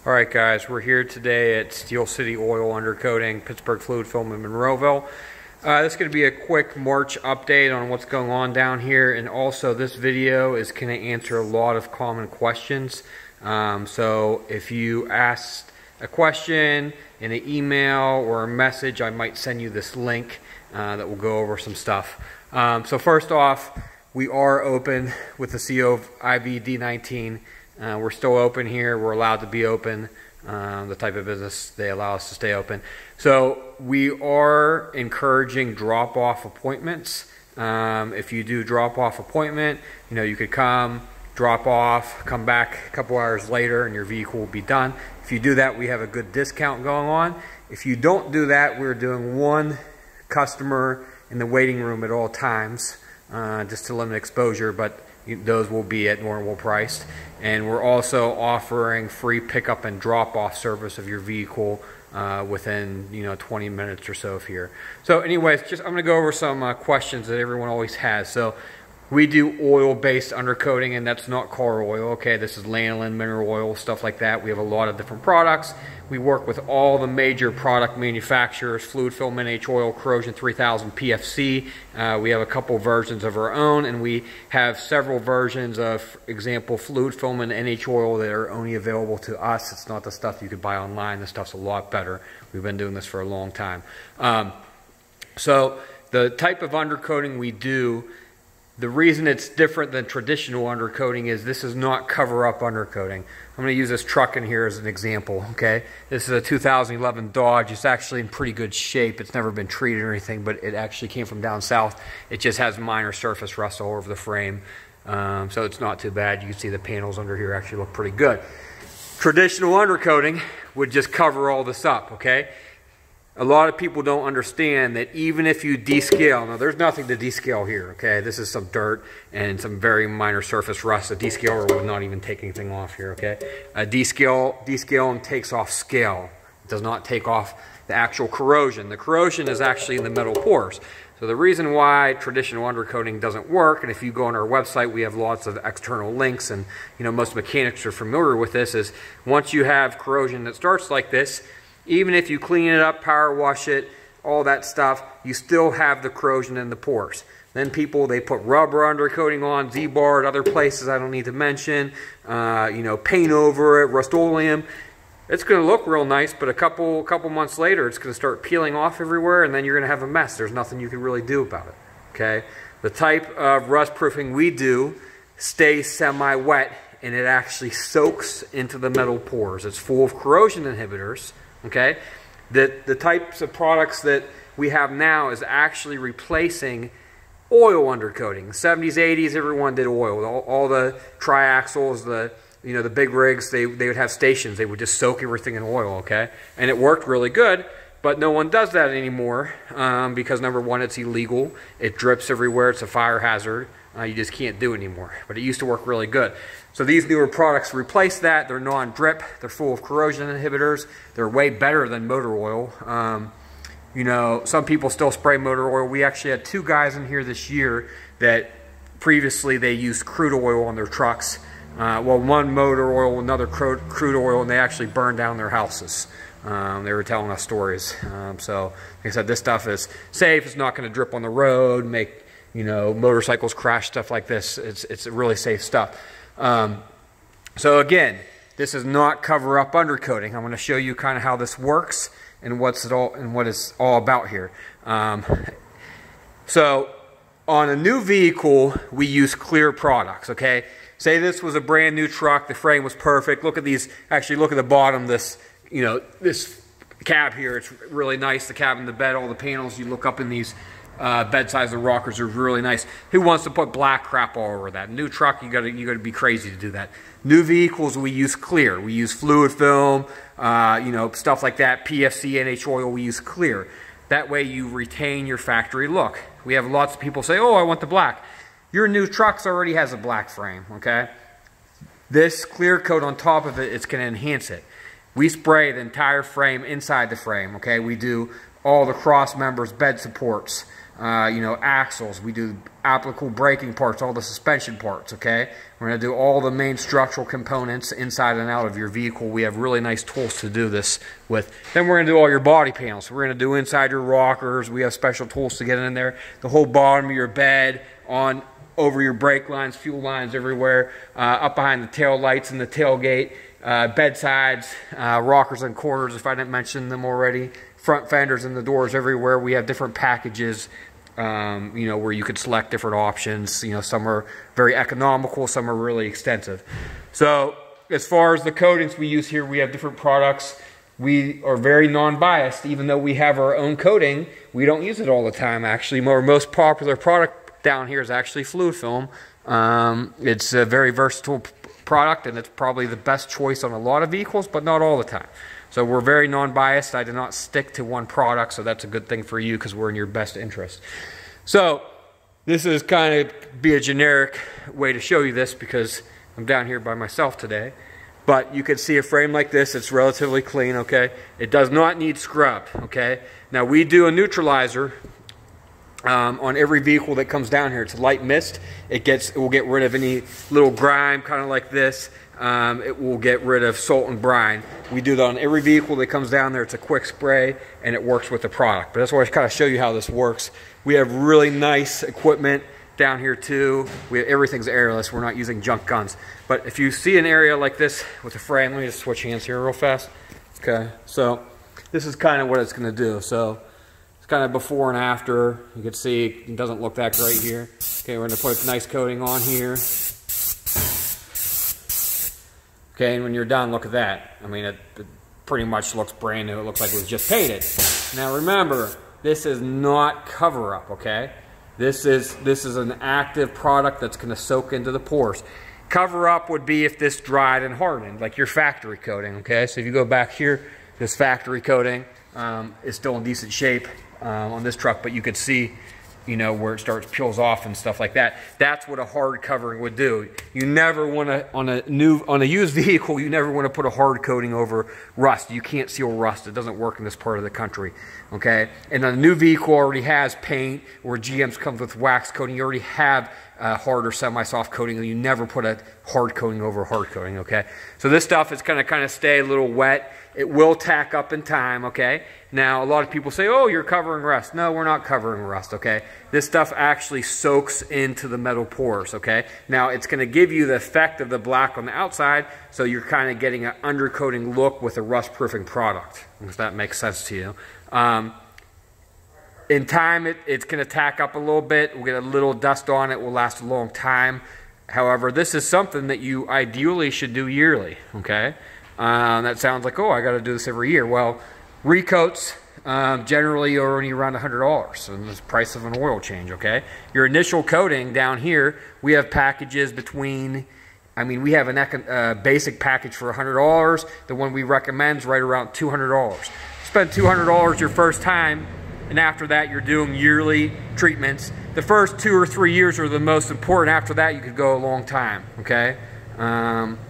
Alright guys, we're here today at Steel City Oil Undercoating, Pittsburgh Fluid Film in Monroeville. This is going to be a quick March update on what's going on down here, and also this video is going to answer a lot of common questions. So if you asked a question in an email or a message, I might send you this link that will go over some stuff. So first off, we are open with the CO of IVD19. We're still open here. We're allowed to be open. The type of business they allow us to stay open. So we are encouraging drop-off appointments. If you do drop-off appointment, you could come, drop off, come back a couple hours later, and your vehicle will be done. If you do that, we have a good discount going on. If you don't do that, we're doing one customer in the waiting room at all times, just to limit exposure, but those will be at normal price. And we're also offering free pickup and drop-off service of your vehicle within 20 minutes or so of here. So anyways, I'm going to go over some questions that everyone always has. So we do oil-based undercoating, and that's not car oil, okay? This is lanolin, mineral oil, stuff like that. We have a lot of different products. We work with all the major product manufacturers: Fluid Film, NH Oil, Corrosion 3000, PFC. We have a couple versions of our own, and we have several versions of, for example, Fluid Film and NH Oil that are only available to us. It's not the stuff you could buy online. This stuff's a lot better. We've been doing this for a long time. So the type of undercoating we do, the reason it's different than traditional undercoating is this is not cover-up undercoating. I'm going to use this truck in here as an example, okay? This is a 2011 Dodge. It's actually in pretty good shape. It's never been treated or anything, but it actually came from down south. It just has minor surface rust all over the frame, so it's not too bad. You can see the panels under here actually look pretty good. Traditional undercoating would just cover all this up, okay? A lot of people don't understand that even if you descale, now there's nothing to descale here, okay? This is some dirt and some very minor surface rust. A descaler will not even take anything off here, okay? A descaling takes off scale. It does not take off the actual corrosion. The corrosion is actually in the metal pores. So the reason why traditional undercoating doesn't work, and if you go on our website, we have lots of external links, and most mechanics are familiar with this, is once you have corrosion that starts like this, even if you clean it up, power wash it, all that stuff, you still have the corrosion in the pores. Then people, they put rubber undercoating on, Z-bar at other places I don't need to mention, paint over it, Rust-Oleum. It's going to look real nice, but a couple months later, it's going to start peeling off everywhere, and then you're going to have a mess. There's nothing you can really do about it, okay? The type of rust proofing we do stays semi-wet, and it actually soaks into the metal pores. It's full of corrosion inhibitors. Okay, the types of products that we have now is actually replacing oil undercoating. The 70s, 80s, everyone did oil. All the triaxles, the big rigs, they would have stations. They would just soak everything in oil, okay? And it worked really good, but no one does that anymore because, number one, it's illegal. It drips everywhere. It's a fire hazard. You just can't do it anymore. But it used to work really good. So these newer products replace that. They're non-drip. They're full of corrosion inhibitors. They're way better than motor oil. Some people still spray motor oil. We actually had two guys in here this year that previously they used crude oil on their trucks. One motor oil, another crude oil, and they actually burned down their houses. They were telling us stories. So like I said, this stuff is safe. It's not going to drip on the road, make motorcycles crash, stuff like this. It's really safe stuff. So again, this is not cover-up undercoating. I'm going to show you kind of how this works and what it's all about here. So on a new vehicle, we use clear products, okay? Say this was a brand new truck, the frame was perfect. Look at these, actually look at the bottom, this cab here, it's really nice. The cab and the bed, all the panels, you look up in these bed size, the rockers are really nice. Who wants to put black crap all over that? New truck, you gotta be crazy to do that. New vehicles, we use clear. We use fluid film, stuff like that. PFC, NH Oil, we use clear. That way you retain your factory look. We have lots of people say, oh, I want the black. Your new trucks already has a black frame, okay? This clear coat on top of it, it's gonna enhance it. We spray the entire frame inside the frame, okay? We do all the cross members, bed supports, axles. We do applicable braking parts, all the suspension parts, okay? We're going to do all the main structural components inside and out of your vehicle. We have really nice tools to do this with. Then we're going to do all your body panels. So we're going to do inside your rockers. We have special tools to get in there. The whole bottom of your bed, on over your brake lines, fuel lines everywhere, up behind the tail lights and the tailgate, bedsides, rockers and corners if I didn't mention them already, front fenders and the doors everywhere. We have different packages, you know, where you could select different options. You know, some are very economical, some are really extensive. So as far as the coatings we use here, we have different products. We are very non-biased. Even though we have our own coating, we don't use it all the time. Actually, our most popular product down here is actually fluid film. It's a very versatile product, and it's probably the best choice on a lot of vehicles, but not all the time. So we're very non-biased. I do not stick to one product, so that's a good thing for you because we're in your best interest. So this is kind of be a generic way to show you this because I'm down here by myself today. But you can see a frame like this. It's relatively clean, okay? It does not need scrub, okay? Now we do a neutralizer on every vehicle that comes down here. It's a light mist. It will get rid of any little grime, kind of like this. It will get rid of salt and brine. We do that on every vehicle that comes down there. It's a quick spray and it works with the product. But that's why I kind of show you how this works. We have really nice equipment down here too. Everything's airless. We're not using junk guns. But if you see an area like this with a frame, let me just switch hands here real fast. Okay, so this is kind of what it's going to do. So it's kind of before and after. You can see it doesn't look that great here. Okay, we're going to put a nice coating on here. Okay, and when you're done, look at that. I mean, it pretty much looks brand new. It looks like it was just painted. Now remember, this is not cover-up, okay? This is an active product that's going to soak into the pores. Cover-up would be if this dried and hardened, like your factory coating, okay? So if you go back here, this factory coating is still in decent shape on this truck, but you could see, you know, where it peels off and stuff like that. That's what a hard covering would do. You never want to, on a used vehicle, you never want to put a hard coating over rust. You can't seal rust. It doesn't work in this part of the country, okay? And a new vehicle already has paint, or GM's comes with wax coating. You already have hard or semi-soft coating, and you never put a hard coating over hard coating, okay? So this stuff is going to kind of stay a little wet. It will tack up in time, okay? Now, a lot of people say, oh, you're covering rust. No, we're not covering rust, okay? This stuff actually soaks into the metal pores, okay? Now, it's going to give you the effect of the black on the outside, so you're kind of getting an undercoating look with a rust-proofing product, if that makes sense to you. In time, it's going to tack up a little bit. We'll get a little dust on it. Will last a long time. However, this is something that you ideally should do yearly, okay? That sounds like, oh, I got to do this every year. Well, recoats generally are only around $100, and the price of an oil change, okay? Your initial coating down here, we have packages between, I mean, we have a basic package for $100. The one we recommend is right around $200. Spend $200 your first time, and after that, you're doing yearly treatments. The first 2 or 3 years are the most important. After that, you could go a long time, okay?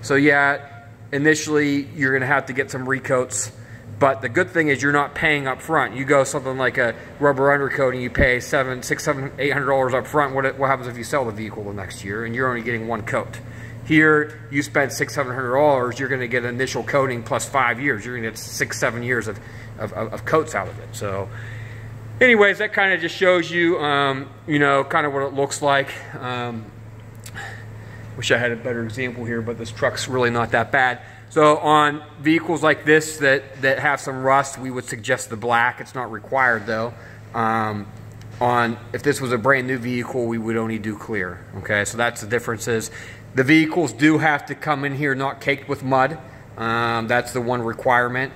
So yeah, initially, you're going to have to get some recoats, but the good thing is you're not paying up front. You go something like a rubber undercoating, you pay $600, $700, $800 up front. What happens if you sell the vehicle the next year and you're only getting one coat? Here, you spend $600, $700, you're going to get initial coating plus 5 years. You're going to get 6, 7 years of coats out of it. So, anyways, that kind of just shows you, you know, kind of what it looks like. Wish I had a better example here, but this truck's really not that bad. So on vehicles like this that have some rust, we would suggest the black. It's not required though. If this was a brand new vehicle, we would only do clear. Okay, so that's the differences. The vehicles do have to come in here not caked with mud. That's the one requirement.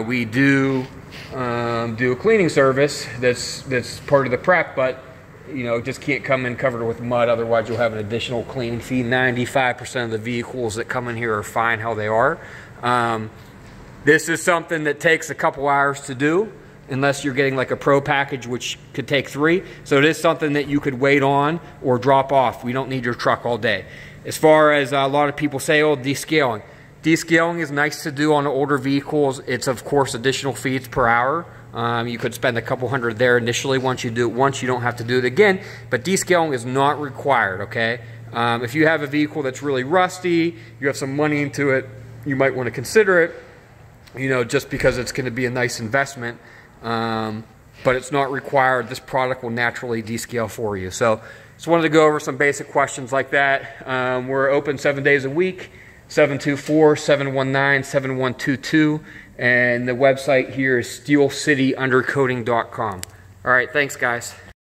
We do a cleaning service that's part of the prep, but you know, just can't come in covered with mud, otherwise you'll have an additional cleaning fee. 95% of the vehicles that come in here are fine how they are. This is something that takes a couple hours to do, unless you're getting like a pro package, which could take 3. So it is something that you could wait on or drop off. We don't need your truck all day. As far as a lot of people say, oh, descaling. Descaling is nice to do on older vehicles. It's, of course, additional fees per hour. You could spend a couple hundred there initially. Once you do it once, you don't have to do it again. But descaling is not required, okay? If you have a vehicle that's really rusty, you have some money into it, you might want to consider it, you know, just because it's going to be a nice investment. But it's not required. This product will naturally descale for you. So just wanted to go over some basic questions like that. We're open 7 days a week, 724-719-7122. And the website here is steelcityundercoating.com. All right, thanks guys.